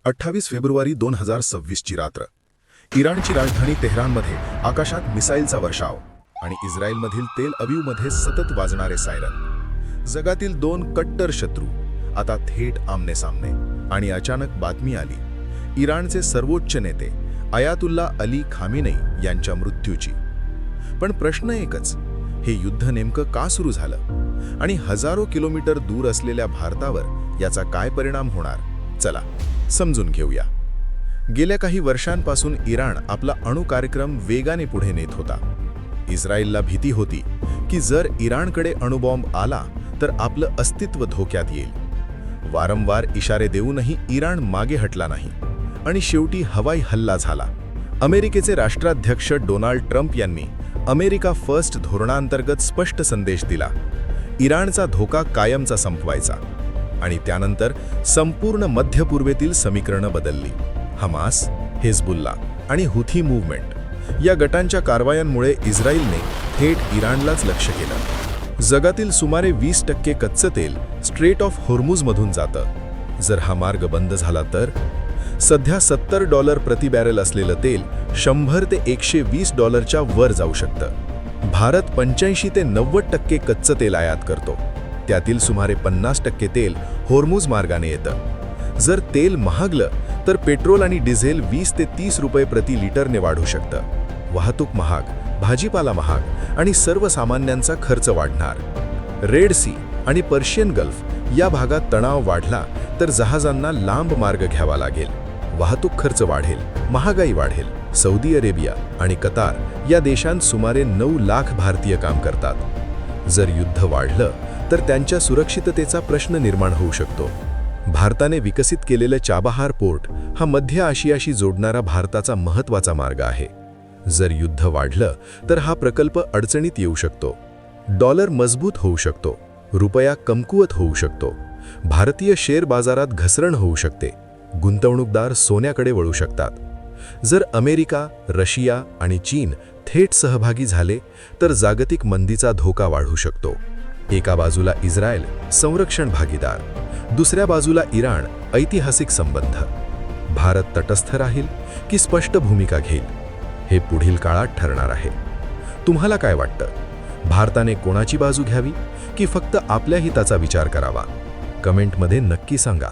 28 February 2026 ची रात्र. इराणची राजधानी तेहरानमध्ये आकाशात मिसाईलचा वर्षाव आणि इस्रायलमधील तेल अवीवमध्ये सतत वाजणारे सायरन. जगातील दोन कट्टर शत्रू आता थेट आमने सामने. आणि अचानक बातमी आली, इराणचे सर्वोच्च नेते अयातुल्ला अली खामेनी यांच्या मृत्यूची. पण प्रश्न एकच, हे युद्ध नेमकं का सुरू झालं आणि हजारो किलोमीटर दूर असलेल्या भारतावर याचा काय परिणाम होणार? चला समजून घेऊया. गेल्या काही वर्षांपासून इराण आपला अणु कार्यक्रम वेगाने पुढे नेत होता. इस्रायलला भीती होती की जर इराणकडे अणुबॉम्ब आला तर आपलं अस्तित्व धोक्यात येईल. वारंवार इशारे देऊनही इराण मागे हटला नाही आणि शेवटी हवाई हल्ला झाला. अमेरिकेचे राष्ट्राध्यक्ष डोनाल्ड ट्रम्प यांनी अमेरिका फर्स्ट धोरणांतर्गत स्पष्ट संदेश दिला, इराणचा धोका कायमचा संपवायचा. आणि त्यानंतर संपूर्ण मध्य पूर्वेतील समीकरणं बदलली. हमास, हिजबुल्ला आणि हुथी मूव्हमेंट या गटांच्या कारवायांमुळे इस्रायलने थेट इराणलाच लक्ष्य केलं. जगातील सुमारे 20% कच्चं तेल स्ट्रेट ऑफ होर्मुझमधून जातं. जर हा मार्ग बंद झाला तर सध्या $70 प्रति बॅरल असलेलं तेल $100 ते $120च्या वर जाऊ शकतं. भारत 85 ते 90% कच्चं तेल आयात करतो. त्यातील सुमारे 50% तेल होर्मुझ मार्गाने येतं. जर तेल महागलं तर पेट्रोल आणि डिझेल 20 ते 30 रुपये प्रति लिटरने वाढू शकतं. वाहतूक महाग, भाजीपाला महाग आणि सर्वसामान्यांचा खर्च वाढणार. रेड सी आणि पर्शियन गल्फ या भागात तणाव वाढला तर जहाजांना लांब मार्ग घ्यावा लागेल. वाहतूक खर्च वाढेल, महागाई वाढेल. सौदी अरेबिया आणि कतार या देशांत सुमारे 9 लाख भारतीय काम करतात. जर युद्ध वाढलं तर त्यांच्या सुरक्षिततेचा प्रश्न निर्माण होऊ शकतो. भारताने विकसित केलेलं चाबहार पोर्ट हा मध्य आशियाशी जोडणारा भारताचा महत्त्वाचा मार्ग आहे. जर युद्ध वाढलं तर हा प्रकल्प अडचणीत येऊ शकतो. डॉलर मजबूत होऊ शकतो, रुपया कमकुवत होऊ शकतो. भारतीय शेअर बाजारात घसरण होऊ शकते. गुंतवणूकदार सोन्याकडे वळू शकतात. जर अमेरिका, रशिया आणि चीन थेट सहभागी झाले तर जागतिक मंदीचा धोका वाढू शकतो. एका बाजूला इस्रायल संरक्षण भागीदार, दुसऱ्या बाजूला इराण ऐतिहासिक संबंध. भारत तटस्थ राहील की स्पष्ट भूमिका घेईल हे पुढील काळात ठरणार आहे. तुम्हाला काय वाटतं? भारताने कोणाची बाजू घ्यावी की फक्त आपल्या हिताचा विचार करावा? कमेंटमध्ये नक्की सांगा.